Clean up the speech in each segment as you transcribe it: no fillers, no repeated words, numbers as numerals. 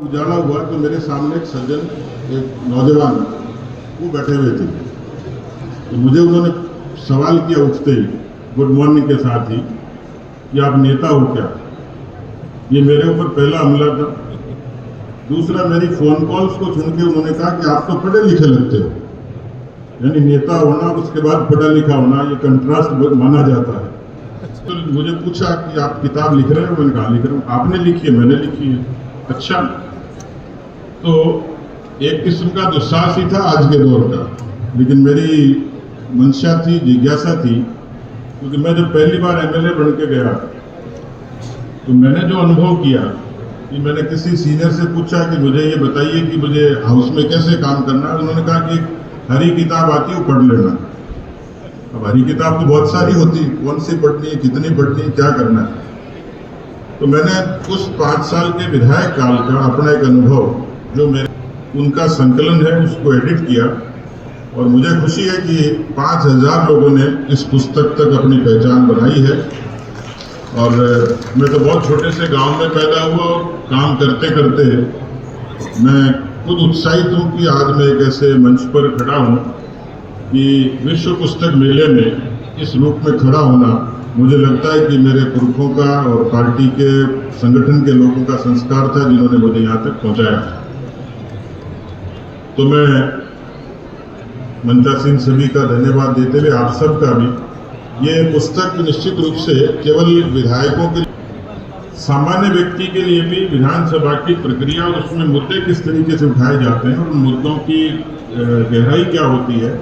उजाला हुआ तो मेरे सामने एक सज्जन, एक नौजवान वो बैठे हुए थे। तो मुझे उन्होंने सवाल किया उठते ही, गुड मॉर्निंग के साथ ही, कि आप नेता हो क्या? ये मेरे ऊपर पहला हमला था। दूसरा, मेरी फोन कॉल्स को सुन के उन्होंने कहा कि आप तो पढ़े लिखे लगते हो, यानी नेता होना उसके बाद पढ़ा लिखा होना, ये कंट्रास्ट माना जाता है। तो मुझे पूछा कि आप किताब लिख रहे हो? मैंने कहा लिख रहा हूँ। आपने लिखी है? मैंने लिखी है। अच्छा, तो एक किस्म का दुस्साहस ही था आज के दौर का, लेकिन मेरी मंशा थी, जिज्ञासा थी, क्योंकि मैं जब पहली बार एमएलए बन के गया तो मैंने जो अनुभव किया कि मैंने किसी सीनियर से पूछा कि मुझे ये बताइए कि मुझे हाउस में कैसे काम करना है। उन्होंने कहा कि हरी किताब आती है, पढ़ लेना। अब हरी किताब तो बहुत सारी होती, कौन सी पढ़नी है, कितनी पढ़नी है, क्या करना है। तो मैंने उस 5 साल के विधायक काल का अपना एक अनुभव जो मेरे उनका संकलन है उसको एडिट किया, और मुझे खुशी है कि 5000 लोगों ने इस पुस्तक तक अपनी पहचान बनाई है। और मैं तो बहुत छोटे से गांव में पैदा हुआ और काम करते करते मैं खुद उत्साहित हूँ कि आज मैं एक ऐसे मंच पर खड़ा हूँ कि विश्व पुस्तक मेले में इस रूप में खड़ा होना, मुझे लगता है कि मेरे पुरखों का और पार्टी के संगठन के लोगों का संस्कार था जिन्होंने मुझे यहाँ तक पहुँचाया। तो मैं मंचासीन सभी का धन्यवाद देते हुए आप सब का भी, ये पुस्तक निश्चित रूप से केवल विधायकों के, सामान्य व्यक्ति के लिए भी विधानसभा की प्रक्रिया और उसमें मुद्दे किस तरीके से उठाए जाते हैं और उन मुद्दों की गहराई क्या होती है,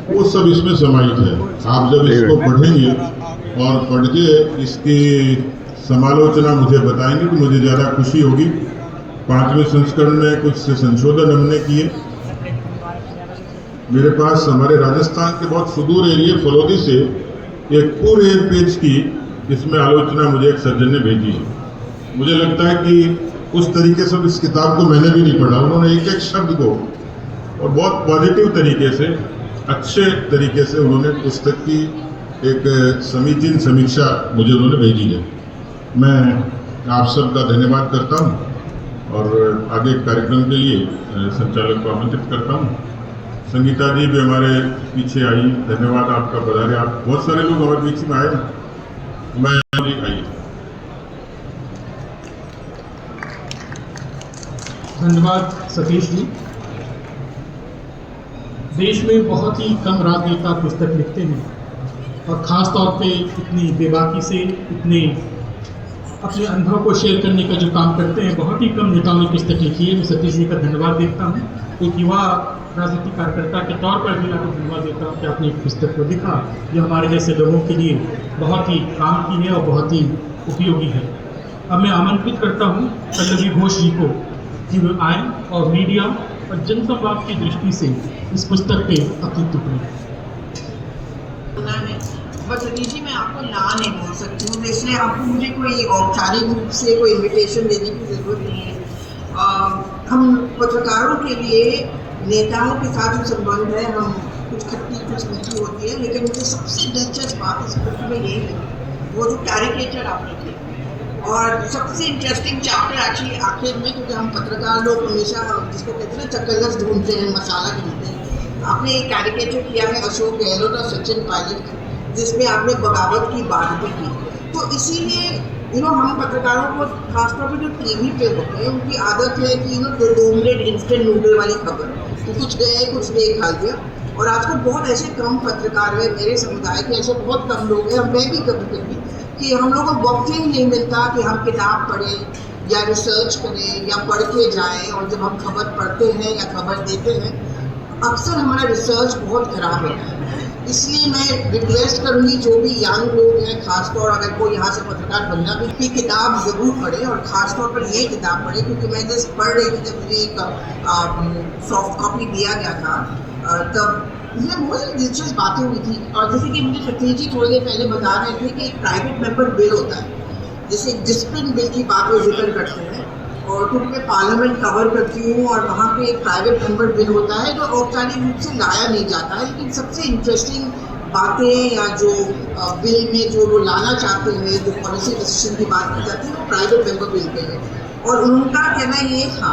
वो सब इसमें समाहित है। आप जब इसको पढ़ेंगे और पढ़ के इसकी समालोचना मुझे बताएंगे तो मुझे ज़्यादा खुशी होगी। 5वें संस्करण में कुछ संशोधन हमने किए। मेरे पास हमारे राजस्थान के बहुत सुदूर एरिया फलोदी से एक पूरे पेज की इसमें आलोचना मुझे एक सज्जन ने भेजी है। मुझे लगता है कि उस तरीके से इस किताब को मैंने भी नहीं पढ़ा। उन्होंने एक एक शब्द को और बहुत पॉजिटिव तरीके से, अच्छे तरीके से उन्होंने पुस्तक की एक समीचीन समीक्षा मुझे उन्होंने भेजी है। मैं आप सबका धन्यवाद करता हूँ और आगे कार्यक्रम के लिए संचालक को आमंत्रित करता हूँ। संगीता जी भी हमारे पीछे आई, धन्यवाद आपका, पधारे। आप बहुत सारे लोग हमारे पीछे में आए, मैं आइए। धन्यवाद सतीश जी। देश में बहुत ही कम राजनेता पुस्तक लिखते हैं और ख़ास तौर पे इतनी बेबाकी से, इतने अपने अनुभव को शेयर करने का जो काम करते हैं, बहुत ही कम नेताओं ने पुस्तक लिखी है। मैं सतीश जी का धन्यवाद देता हूँ। एक युवा राजनीतिक कार्यकर्ता के तौर पर भी मैं आपको धन्यवाद देता हूँ कि आपने एक पुस्तक को लिखा जो हमारे जैसे लोगों के लिए बहुत ही काम की है और बहुत ही उपयोगी है। अब मैं आमंत्रित करता हूँ पल्लवी घोष जी को कि वो आए और मीडिया और जनसंवाद की दृष्टि से इस पुस्तक पे अपनी टिप्पणी। सतीश जी, मैं आपको ना नहीं बोल सकती हूँ, इसलिए आपको मुझे कोई औपचारिक रूप से कोई इन्विटेशन देने की ज़रूरत नहीं है। हम पत्रकारों के लिए नेताओं के साथ जो संबंध है, हम कुछ खट्टी कुछ मीठी होती है, लेकिन मुझे सबसे दिलचस्प बात इस बुक में यही है, वो जो कैरिकेचर आपने किया, और सबसे इंटरेस्टिंग चैप्टर एक्चुअली आखिर में, क्योंकि हम पत्रकार लोग हमेशा जिसको कहते हैं ना चक्करस ढूंढते हैं, मसाला ढूंढते हैं। आपने एक कैरिकेचर किया है अशोक गहलोत और सचिन पायलट का, जिसमें आपने बगावत की बात भी की। तो इसीलिए हम पत्रकारों को खासतौर पर जो टीवी पे होते हैं, उनकी आदत है कि 2 मिनट इंस्टेंट नूडल वाली खबर, तो कुछ गए कुछ देख डाल दिया। और आजकल बहुत ऐसे कम पत्रकार हैं, मेरे समुदाय के ऐसे बहुत कम लोग हैं, मैं भी कभी कि हम लोगों को वक्त ही नहीं मिलता कि हम किताब पढ़ें या रिसर्च करें या पढ़ के जाएँ। और जब हम खबर पढ़ते हैं या खबर देते हैं, अक्सर हमारा रिसर्च बहुत खराब होता है। इसलिए मैं रिक्वेस्ट करूँगी जो भी यंग लोग हैं, खासतौर अगर कोई यहाँ से पत्रकार बनना भी, कि किताब ज़रूर पढ़े और ख़ासतौर पर ये किताब पढ़े, क्योंकि मैं जस्ट पढ़ रही थी जब मुझे एक सॉफ्ट कॉपी दिया गया था, तब इसमें बहुत सारी दिलचस्प बातें हुई थी। और जैसे कि मुझे सतीश जी थोड़ी देर पहले बता रहे थे कि एक प्राइवेट मेंबर बिल होता है, जैसे एक डिसिप्लिन बिल की बात वो जिक्र करते हैं, और क्योंकि मैं पार्लियामेंट कवर करती हूँ और वहाँ पे एक प्राइवेट मेंबर बिल होता है जो औपचारिक रूप से लाया नहीं जाता है, लेकिन सबसे इंटरेस्टिंग बातें या जो बिल में जो वो लाना चाहते हैं, जो पॉलिसी डिसीजन की बात की जाती है, वो प्राइवेट मेंबर बिल पे है। और उनका कहना ये था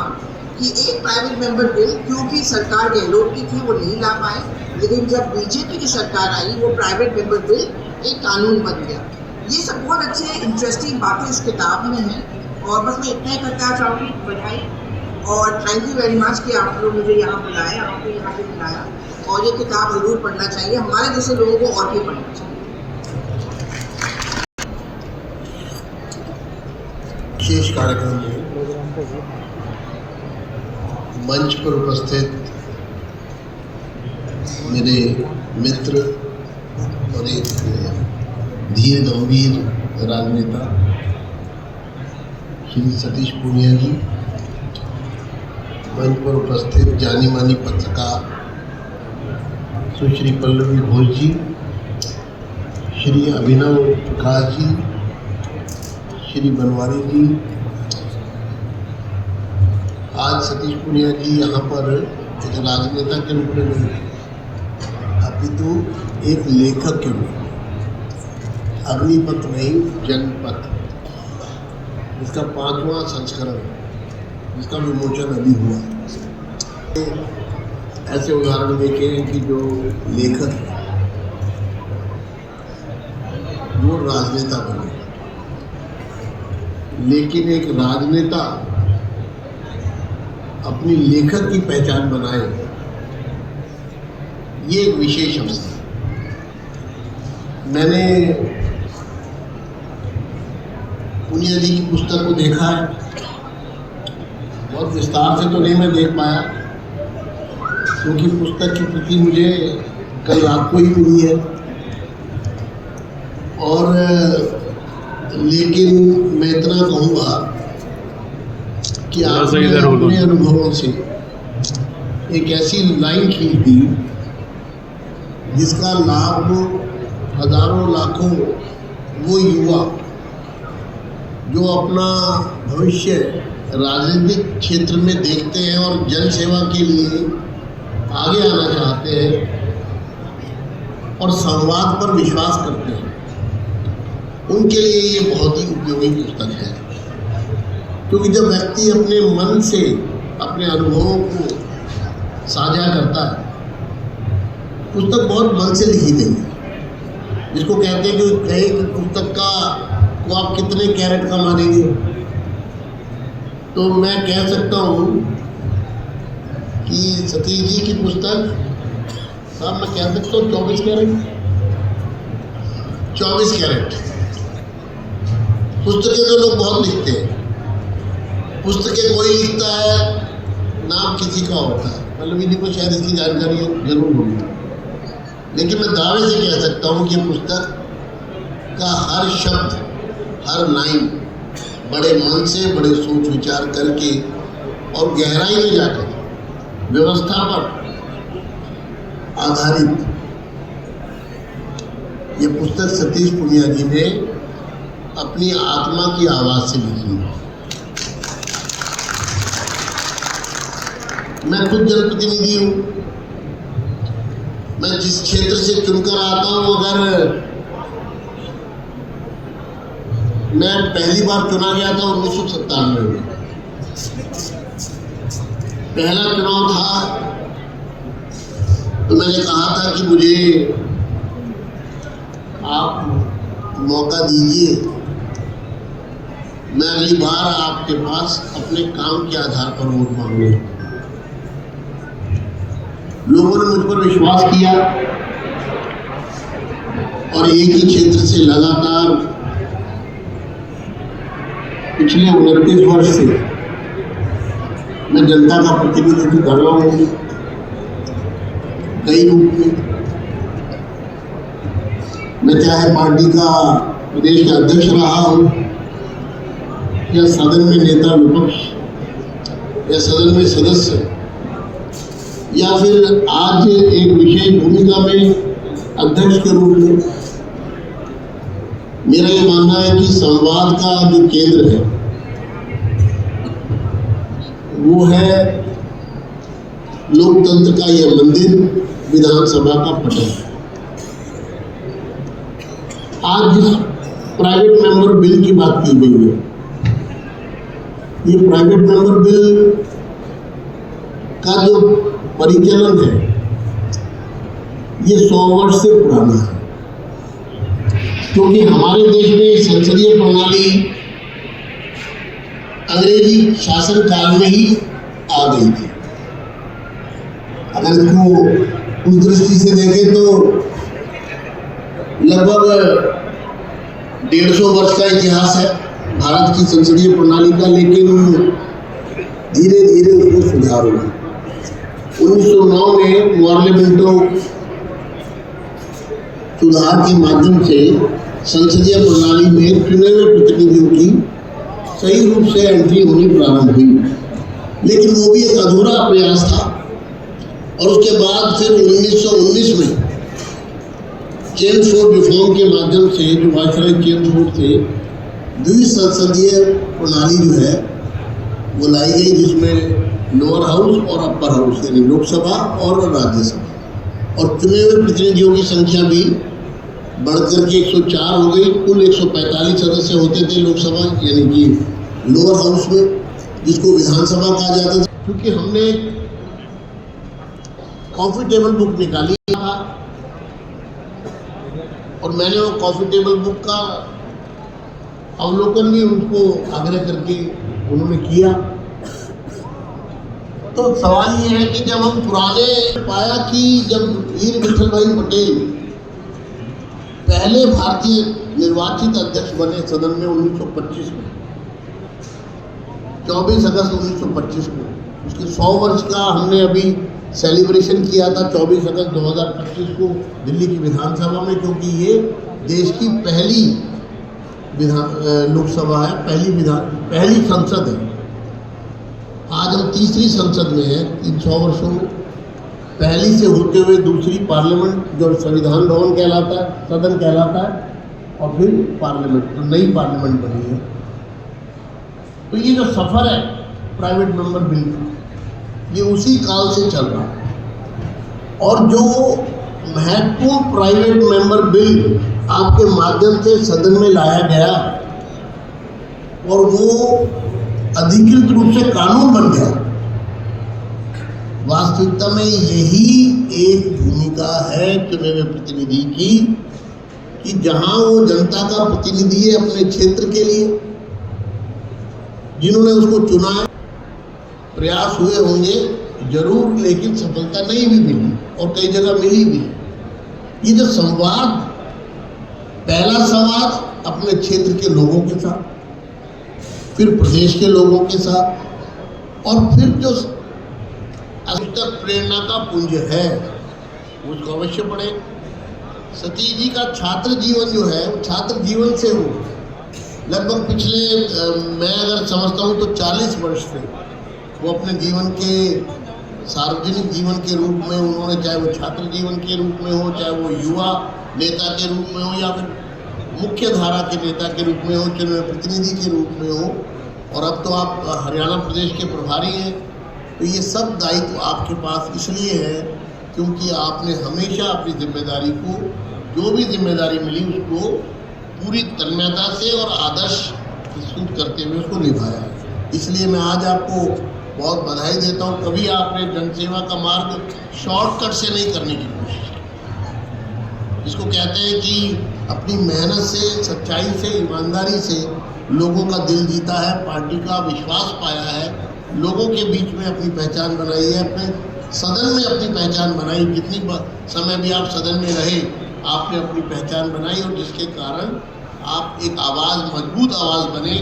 कि एक प्राइवेट मेंबर बिल क्योंकि सरकार गहलोत की थी वो नहीं ला पाए, लेकिन जब बीजेपी की सरकार आई वो प्राइवेट मेंबर बिल एक कानून बन गया। ये सब बहुत अच्छे इंटरेस्टिंग बातें इस किताब में हैं और बस मैं इतना ही कहना चाहूँगी, बधाई और थैंक यू वेरी मच कि आप लोग मुझे यहाँ बुलाया, आपको यहाँ पे बुलाया और ये किताब ज़रूर पढ़ना चाहिए, हमारे जैसे लोगों को और भी पढ़ना चाहिए। विशेष कार्यक्रम में मंच पर उपस्थित मेरे मित्र और एक धीर गंभीर राजनेता श्री सतीश पूनिया जी, मंच पर उपस्थित जानी मानी पत्रकार सुश्री पल्लवी घोष जी, श्री अभिनव प्रकाश जी, श्री बनवारी जी, आज सतीश पूनिया जी यहाँ पर एक राजनेता के रूप में नहीं अपितु एक लेखक के रूप में, अग्निपथ नहीं जनपथ, इसका 5वां संस्करण जिसका विमोचन अभी हुआ। ऐसे उदाहरण देखे हैं कि जो लेखक वो राजनेता बने, लेकिन एक राजनेता अपनी लेखक की पहचान बनाए, ये एक विशेष अवसर। मैंने पूनिया जी की पुस्तक को देखा है, बहुत विस्तार से तो नहीं मैं देख पाया क्योंकि पुस्तक की प्रति मुझे कल रात को ही मिली है, और लेकिन मैं इतना कहूँगा कि आपने अपने अनुभवों से एक ऐसी लाइन खींच दी जिसका लाभ हजारों लाखों वो युवा जो अपना भविष्य राजनीतिक क्षेत्र में देखते हैं और जन सेवा के लिए आगे आना चाहते हैं और संवाद पर विश्वास करते हैं, उनके लिए ये बहुत ही उपयोगी पुस्तक है। क्योंकि जब व्यक्ति अपने मन से अपने अनुभवों को साझा करता है, पुस्तक बहुत मन से लिखी गई है, जिसको कहते हैं कि कहे कि पुस्तक को आप कितने कैरेट का मानेंगे, तो मैं कह सकता हूँ कि सतीश जी की पुस्तक साहब मैं कह सकता हूँ 24 कैरेट। पुस्तकें तो लोग बहुत लिखते हैं, पुस्तकें कोई लिखता है नाम किसी का होता है, पल्लवी जी को शायद इसकी जानकारी जरूर होगी, लेकिन मैं दावे से कह सकता हूँ कि पुस्तक का हर शब्द हर लाइन बड़े मन से बड़े सोच विचार करके और गहराई में जाकर व्यवस्था पर आधारित ये पुस्तक सतीश पूनिया जी ने अपनी आत्मा की आवाज से लिखी है। मैं खुद जनप्रतिनिधि हूँ, मैं जिस क्षेत्र से चुनकर आता हूँ, अगर मैं पहली बार चुना गया था 1997 में, पहला चुनाव था, तो मैंने कहा था कि मुझे आप मौका दीजिए, मैं अगली बार आपके पास अपने काम के आधार पर वोट मांगूंगा। लोगों ने मुझ पर विश्वास किया और एक ही क्षेत्र से लगातार पिछले 29 वर्ष से मैं जनता का प्रतिनिधित्व कर रहा हूँ कई रूप में। मैं चाहे पार्टी का प्रदेश का अध्यक्ष रहा हूँ या सदन में नेता विपक्ष या सदन में सदस्य या फिर आज एक विशेष भूमिका में अध्यक्ष के रूप में। मेरा ये मानना है कि संवाद का जो केंद्र है वो है लोकतंत्र का यह मंदिर, विधानसभा का पटल। आज जिस प्राइवेट मेंबर बिल की बात की गई है ये प्राइवेट मेंबर बिल का जो परिचालन है ये 100 वर्ष से पुराना है, क्योंकि हमारे देश में संसदीय प्रणाली अंग्रेजी शासन काल में ही आ गई थी। अगर इसको उस दृष्टि से देखें तो लगभग 150 वर्ष का इतिहास है भारत की संसदीय प्रणाली का, लेकिन धीरे धीरे उसमें सुधार हुआ। 1909 में पार्लियामेंटो सुधार के माध्यम से संसदीय प्रणाली में चुने हुए प्रतिनिधियों की सही रूप से एंट्री होनी प्रारंभ हुई, लेकिन वो भी एक अधूरा प्रयास था। और उसके बाद फिर 1919 में चेम्सफोर्ड रिफॉर्म के माध्यम से, जो वायसराय चेम्सफोर्ड थे, द्विसंसदीय प्रणाली जो है वो लाई गई, जिसमें लोअर हाउस और अपर हाउस यानी लोकसभा और राज्यसभा, और चुने हुए प्रतिनिधियों की संख्या भी बढ़कर के 104 हो गई। कुल 145 सदस्य होते थे लोकसभा यानी कि लोअर हाउस में, जिसको विधानसभा कहा जाता था। क्योंकि हमने कॉफी टेबल बुक निकाली था और मैंने वो कॉफी टेबल बुक का अवलोकन भी उनको आग्रह करके उन्होंने किया। तो सवाल ये है कि जब हम पुराने पाया कि जब वीर विठल भाई पटेल पहले भारतीय निर्वाचित अध्यक्ष बने सदन में 1925 में, 24 अगस्त 1925 को, उसके 100 वर्ष का हमने अभी सेलिब्रेशन किया था 24 अगस्त 2025 को दिल्ली की विधानसभा में, क्योंकि ये देश की पहली लोकसभा है, पहली संसद है। आज हम तीसरी संसद में हैं इन 100 वर्षों में। पहली से होते हुए दूसरी पार्लियामेंट जो संविधान भवन कहलाता है, सदन कहलाता है, और फिर पार्लियामेंट जो नई पार्लियामेंट बनी है। तो ये जो सफर है प्राइवेट मेंबर बिल का, ये उसी काल से चल रहा है। और जो महत्वपूर्ण प्राइवेट मेंबर बिल आपके माध्यम से सदन में लाया गया और वो अधिकृत रूप से कानून बन गया, वास्तविकता में यही एक भूमिका है चुने हुए प्रतिनिधि की, कि जहां वो जनता का प्रतिनिधि है अपने क्षेत्र के लिए, जिन्होंने उसको चुना है, प्रयास हुए होंगे जरूर, लेकिन सफलता नहीं भी मिली और कई जगह मिली भी। ये जो संवाद, पहला संवाद अपने क्षेत्र के लोगों के साथ, फिर प्रदेश के लोगों के साथ, और फिर जो तक प्रेरणा का पुंज है उसको अवश्य पढ़े। सतीश जी का छात्र जीवन जो है, वो छात्र जीवन से हो लगभग पिछले मैं अगर समझता हूँ तो 40 वर्ष से वो अपने जीवन के सार्वजनिक जीवन के रूप में उन्होंने, चाहे वो छात्र जीवन के रूप में हो, चाहे वो युवा नेता के रूप में हो, या फिर मुख्य धारा के नेता के रूप में हो, चुने प्रतिनिधि के रूप में हो, और अब तो आप हरियाणा प्रदेश के प्रभारी हैं। तो ये सब दायित्व आपके पास इसलिए है क्योंकि आपने हमेशा अपनी जिम्मेदारी को, जो भी जिम्मेदारी मिली उसको पूरी तन्मयता से और आदर्श प्रस्तुत करते हुए उसको निभाया है। इसलिए मैं आज आपको बहुत बधाई देता हूँ। कभी आपने जनसेवा का मार्ग शॉर्टकट से नहीं करने की कोशिश की, जिसको कहते हैं कि अपनी मेहनत से, सच्चाई से, ईमानदारी से लोगों का दिल जीता है, पार्टी का विश्वास पाया है, लोगों के बीच में अपनी पहचान बनाई है, अपने सदन में अपनी पहचान बनाई। जितनी समय भी आप सदन में रहे आपने अपनी पहचान बनाई, और जिसके कारण आप एक आवाज़, मजबूत आवाज़ बने।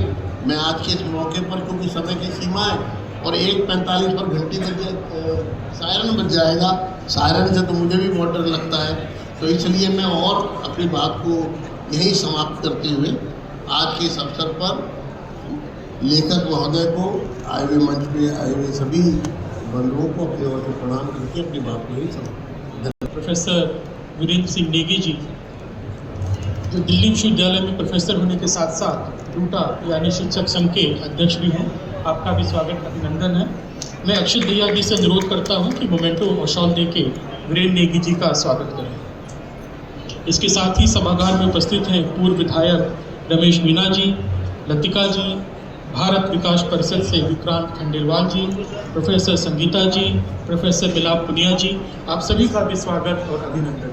मैं आज के इस मौके पर, क्योंकि समय की सीमा है और 1:45 पर घंटी सायरन बज जाएगा, सायरन से तो मुझे भी बहुत डर लगता है, तो इसलिए मैं और अपनी बात को यही समाप्त करते हुए आज के इस अवसर पर लेखक महोदय को, आए हुए मंच पे आए हुए सभी बंधुओं को अपने ओर से प्रणाम करके अपनी बात को यही समाप्त। प्रोफेसर वीरेंद्र सिंह नेगी जी, जो दिल्ली विश्वविद्यालय में प्रोफेसर होने के साथ साथ डूटा यानी शिक्षक संघ के अध्यक्ष भी हैं, आपका भी स्वागत, अभिनंदन है। मैं अक्षित दहिया जी से अनुरोध करता हूं कि मोमेंटो और शॉल दे के वीरेंद्र नेगी जी का स्वागत करें। इसके साथ ही सभागार में उपस्थित हैं पूर्व विधायक रमेश मीना जी, लतिका जी, भारत विकास परिषद से विक्रांत खंडेलवाल जी, प्रोफेसर संगीता जी, प्रोफेसर बिलाप पुनिया जी, आप सभी का भी स्वागत और अभिनंदन।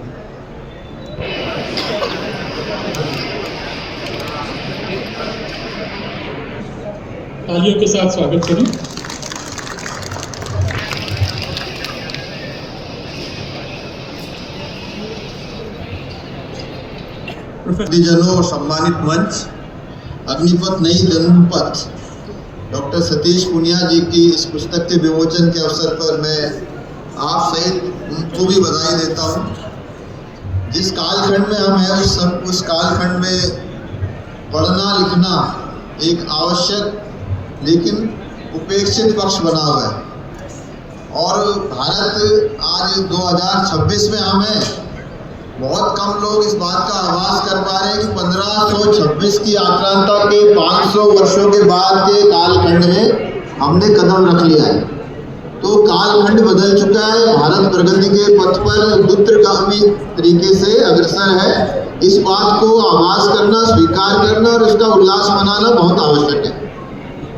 तालियों के साथ स्वागत करें। जनों और सम्मानित मंच, अग्निपथ नई जनपथ डॉक्टर सतीश पुनिया जी की इस पुस्तक के विमोचन के अवसर पर मैं आप सहित उनको भी बधाई देता हूँ। जिस कालखंड में हम हैं उस कालखंड में पढ़ना लिखना एक आवश्यक लेकिन उपेक्षित पक्ष बना हुआ है। और भारत आज 2026 में हम हैं, बहुत कम लोग इस बात का आभास कर पा रहे हैं कि 1526 की आक्रांता के 500 वर्षों के बाद के कालखंड में हमने कदम रख लिया है। तो कालखंड बदल चुका है, भारत प्रगति के पथ पर द्रुतगामी तरीके से अग्रसर है। इस बात को आभास करना, स्वीकार करना और उसका उल्लास मनाना बहुत आवश्यक है।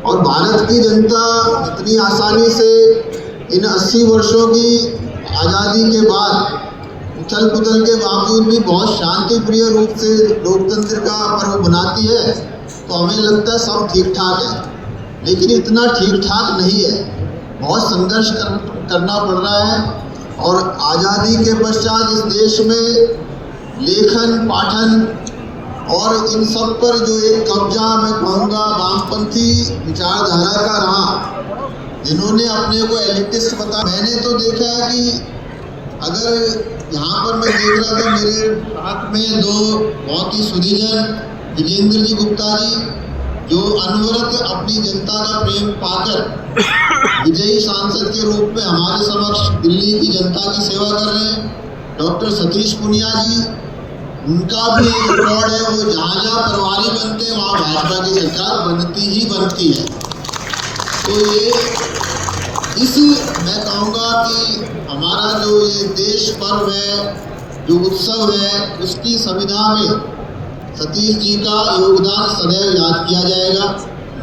और भारत की जनता इतनी आसानी से इन 80 वर्षों की आज़ादी के बाद उथल पुथल के बावजूद भी बहुत शांति प्रिय रूप से लोकतंत्र का पर्व मनाती है। तो हमें लगता है सब ठीक ठाक है, लेकिन इतना ठीक ठाक नहीं है। बहुत संघर्ष करना पड़ रहा है। और आज़ादी के पश्चात इस देश में लेखन पाठन और इन सब पर जो एक कब्जा मैं कहूँगा वामपंथी विचारधारा का रहा, जिन्होंने अपने को एलिटिस्ट बता। मैंने तो देखा है कि अगर यहाँ पर मैं देख रहा था, मेरे साथ में दो बहुत ही सुधीजन विजेंद्र जी गुप्ता जी, जो अनवरत अपनी जनता का प्रेम पाकर विजयी सांसद के रूप में हमारे समक्ष दिल्ली की जनता की सेवा कर रहे हैं। डॉक्टर सतीश पुनिया जी, उनका भी एक रिकॉर्ड है, वो जहाँ जहाँ प्रभारी बनते हैं वहाँ भाजपा की सरकार बनती ही बनती है। तो ये मैं कहूँगा कि हमारा जो ये देश पर्व है, जो उत्सव है, उसकी संविधा में सतीश जी का योगदान सदैव याद किया जाएगा।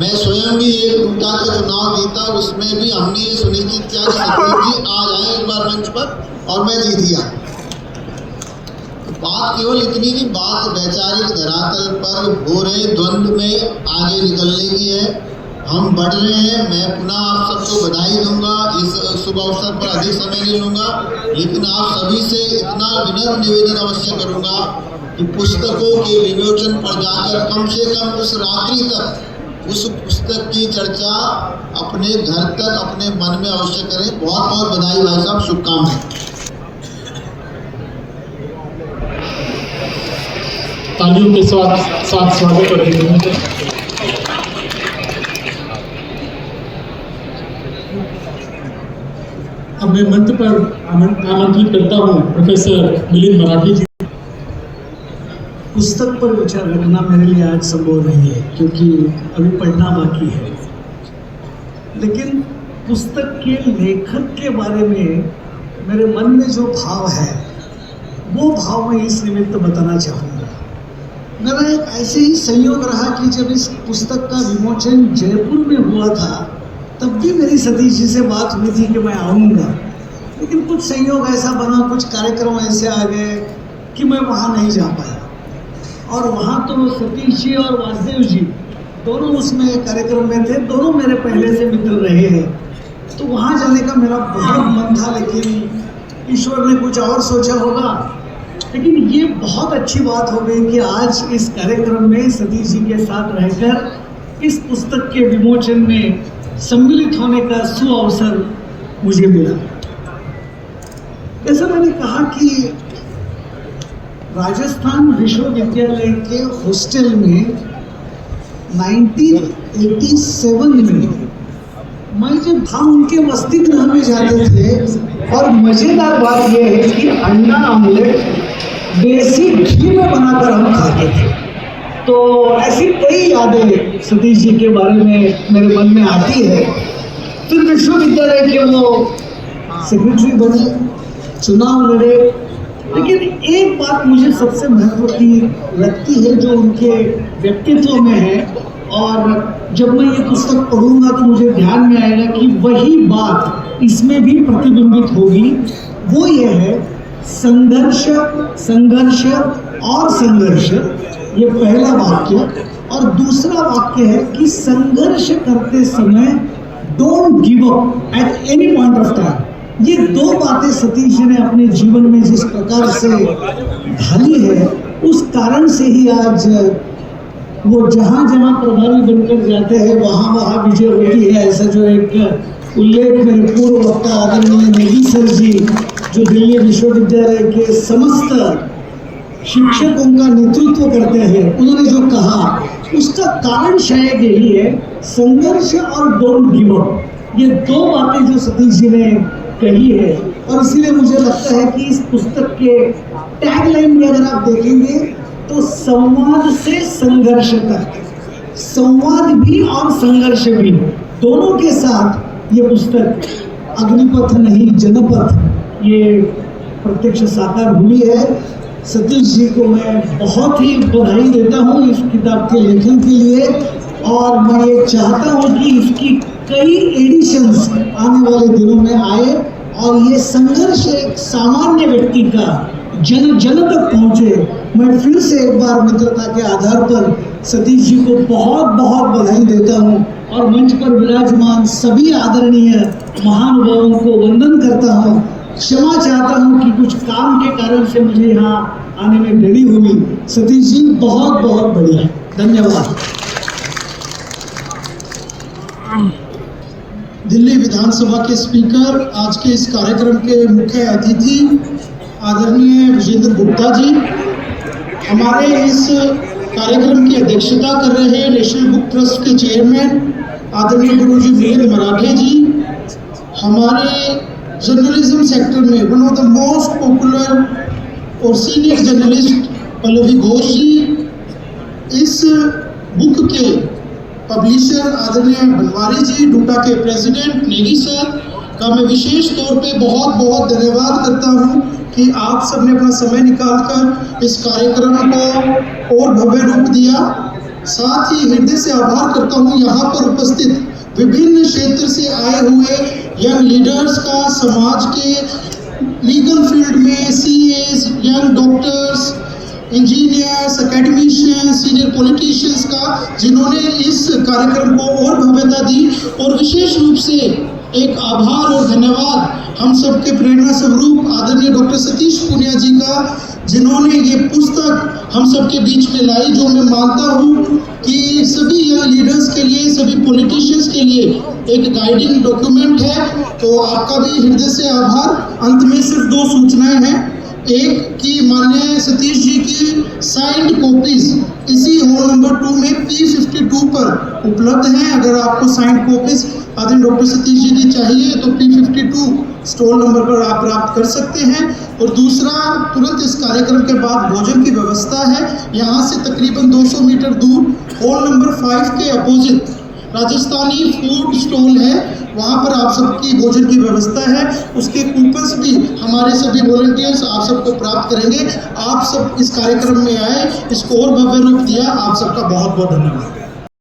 मैं स्वयं भी एक टूटा का चुनाव जीता, उसमें भी हमने ये सुनिश्चित किया कि सतीश जी आ जाए एक बार मंच पर, और मैं जीत गया। बात केवल इतनी नहीं, बात वैचारिक धरातल पर हो रहे द्वंद्व में आगे निकलने की है। हम बढ़ रहे हैं। मैं पुनः आप सबको बधाई दूंगा, इस शुभ अवसर पर अधिक समय नहीं लूँगा, लेकिन आप सभी से इतना विनम्र निवेदन अवश्य करूँगा कि पुस्तकों के विमोचन पर जाकर कम से कम उस रात्रि तक उस पुस्तक की चर्चा अपने घर तक, अपने मन में अवश्य करें। बहुत बहुत बधाई भाई साहब, शुभकामनाएं। तालियों के साथ स्वागत और अभिनंदन। अब मैं मंच पर आमंत्रित करता हूँ प्रोफेसर मिलिंद मराठी जी। पुस्तक पर विचार रखना मेरे लिए आज संभव नहीं है, क्योंकि अभी पढ़ना बाकी है। लेकिन पुस्तक के लेखक के बारे में मेरे मन में जो भाव है, वो भाव मैं इस निमित्त बताना चाहूँगा। मेरा एक ऐसे ही संयोग रहा कि जब इस पुस्तक का विमोचन जयपुर में हुआ था, तब भी मेरी सतीश जी से बात हुई थी कि मैं आऊँगा, लेकिन कुछ संयोग ऐसा बना, कुछ कार्यक्रम ऐसे आ गए कि मैं वहाँ नहीं जा पाया। और वहाँ तो सतीश जी और वासुदेव जी दोनों उसमें कार्यक्रम में थे, दोनों मेरे पहले से मित्र रहे हैं। तो वहाँ जाने का मेरा बहुत मन था, लेकिन ईश्वर ने कुछ और सोचा होगा। लेकिन ये बहुत अच्छी बात हो गई कि आज इस कार्यक्रम में सतीश जी के साथ रहकर इस पुस्तक के विमोचन में सम्मिलित होने का सुअवसर मुझे मिला। जैसा मैंने कहा कि राजस्थान विश्वविद्यालय के हॉस्टल में 1987 में मैं जब हम उनके वसती गृह में जाते थे, और मज़ेदार बात यह है कि अंडा आमलेट देसी घी में बनाकर हम खाते थे। तो ऐसी कई यादें सतीश जी के बारे में मेरे मन में आती है। फिर विश्वविद्यालय के वो सेक्रेटरी बने, चुनाव लड़े। लेकिन एक बात मुझे सबसे महत्व की लगती है जो उनके व्यक्तित्व में है, और जब मैं ये पुस्तक पढ़ूंगा तो मुझे ध्यान में आएगा कि वही बात इसमें भी प्रतिबिंबित होगी। वो ये है संघर्ष, संघर्ष और संघर्ष, ये पहला वाक्य। और दूसरा वाक्य है कि संघर्ष करते समय don't give up at any point of time. ये दो बातें सतीश जी ने अपने जीवन में जिस प्रकार से ढाली है, उस कारण से ही आज वो जहाँ जहाँ प्रभावी बनकर जाते हैं वहाँ वहाँ विजय होती है। ऐसा जो एक उल्लेख मेरे पूर्व वक्ता आदरणीय नेगी सर जी, जो दिल्ली विश्वविद्यालय के समस्त शिक्षकों का नेतृत्व करते हैं, उन्होंने जो कहा उसका कारण शायद यही है, संघर्ष और डोंट गिव अप। ये दो बातें जो सतीश जी ने कही है, और इसीलिए मुझे लगता है कि इस पुस्तक के टैगलाइन में अगर आप देखेंगे तो संवाद से संघर्ष तक, संवाद भी और संघर्ष भी, दोनों के साथ ये पुस्तक अग्निपथ नहीं जनपथ ये प्रत्यक्ष साकार हुई है। सतीश जी को मैं बहुत ही बधाई देता हूँ इस किताब के लेखन के लिए, और मैं ये चाहता हूँ कि इसकी कई एडिशंस आने वाले दिनों में आए और ये संघर्ष एक सामान्य व्यक्ति का जन जन तक पहुँचे। मैं फिर से एक बार मित्रता के आधार पर सतीश जी को बहुत बहुत बधाई देता हूँ और मंच पर विराजमान सभी आदरणीय महानुभावों को वंदन करता हूँ। क्षमा चाहता हूँ कि कुछ काम के कारण से मुझे यहाँ आने में देरी हुई। सतीश जी बहुत बहुत बढ़िया, धन्यवाद। दिल्ली विधानसभा के स्पीकर, आज के इस कार्यक्रम के मुख्य अतिथि आदरणीय विजेंद्र गुप्ता जी, हमारे इस कार्यक्रम की अध्यक्षता कर रहे नेशनल बुक ट्रस्ट के चेयरमैन आदरणीय गुरुजी वीरेंद्र मराठे जी, हमारे जर्नलिज्म सेक्टर में one of the most popular और सीनियर जर्नलिस्ट पल्लवी घोष जी, इस बुक के पब्लिशर आदरणीय बनवारी जी, डूटा के प्रेसिडेंट नेगी सर का मैं विशेष तौर पे बहुत बहुत धन्यवाद करता हूँ कि आप सबने अपना समय निकालकर इस कार्यक्रम को और भव्य रूप दिया। साथ ही हृदय से आभार करता हूँ यहाँ पर उपस्थित विभिन्न क्षेत्र से आए हुए यंग लीडर्स का, समाज के लीगल फील्ड में CS, young doctors, engineers, academicians, senior politicians का, जिन्होंने इस कार्यक्रम को और भव्यता दी। और विशेष रूप से एक आभार और धन्यवाद हम सबके प्रेरणा स्वरूप आदरणीय डॉक्टर सतीश पुनिया जी का, जिन्होंने ये पुस्तक हम सबके बीच में लाई, जो मैं मानता हूँ कि सभी यंग लीडर्स के लिए, सभी पॉलिटिशियंस के लिए एक गाइडिंग डॉक्यूमेंट है। तो आपका भी हृदय से आभार। अंत में सिर्फ दो सूचनाएं हैं। एक कि माननीय सतीश जी की साइंड कॉपीज इसी हॉल नंबर 2 में P52 पर उपलब्ध हैं। अगर आपको साइंड कॉपीज आदरणीय डॉक्टर सतीश जी की चाहिए तो P52 स्टॉल नंबर पर आप प्राप्त कर सकते हैं। और दूसरा, तुरंत इस कार्यक्रम के बाद भोजन की व्यवस्था है। यहाँ से तकरीबन 200 मीटर दूर हॉल नंबर 5 के अपोजिट राजस्थानी फूड स्टॉल है, वहाँ पर आप सबकी भोजन की व्यवस्था है। उसके कूपन्स भी हमारे सभी वॉलंटियर्स आप सबको प्राप्त करेंगे। आप सब इस कार्यक्रम में आए, इसको और भव्य रूप दिया। आप सबका बहुत बहुत धन्यवाद।